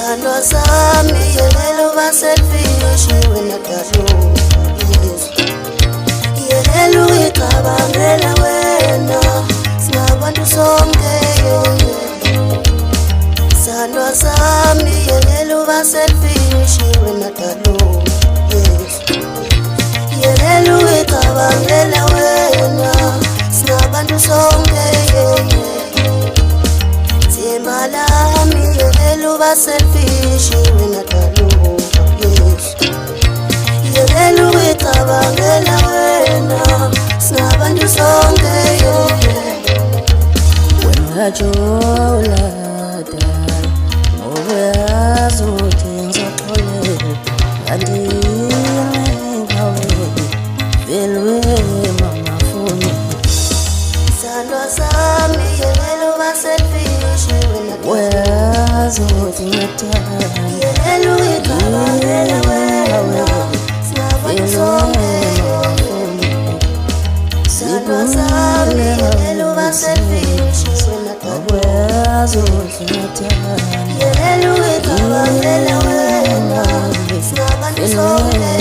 Sandwa sami yelelo ba selfish wena kajo yelelo ikabangela wena sinabantu sonke Sandwa sami yelelo ba selfish wena kajo yelelo ikabangela wena sinabantu sonke Malami yelelo ba selfish wena kaluka yelelo ikabangela wena sinabantu sonke wena jola dala ngoba azothi ngizoxolela kanti ngawe velwe mama foni Sandwa sami yelelo ba selfish Wazothi ngiyathanda yelelo ikabangela wena sinabantu sonke Sandwa sami yelelo ba selfish wena wazothi ngiyathanda yelelo ikabangela wena sinabantu sonke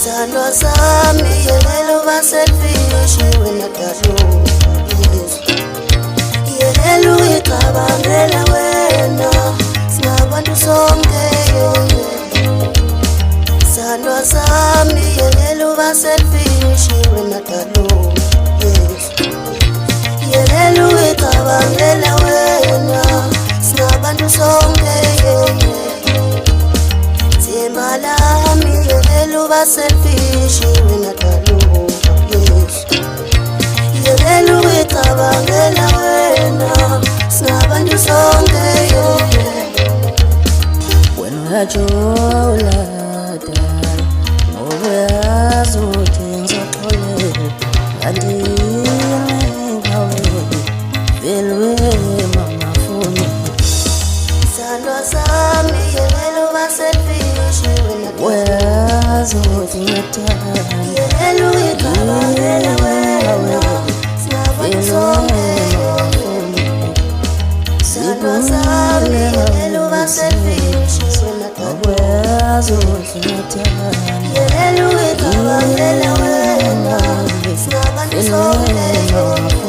Sandwa sami yelelo ba selfish wena kajo Yelelo ikabangela wena sinabantu sonke Sandwa sami yelelo ba selfish wena kaluka yelelo ikabangela wena sinabantu sonke Malami yelelo ba selfish wena kaluka yelelo ikabangela wena sinabantu sonke wena jola dala ngoba azothi ngizoxolela kanti ngawe velwe mama foni Sandwa sami yelelo ba selfish wena wazothi ngiyathanda yelelo ikabangela wena sinabantu sonke Sandwa sami yelelo ba selfish wena wazothi ngiyathanda yelelo ikabangela wena sinabantu sonke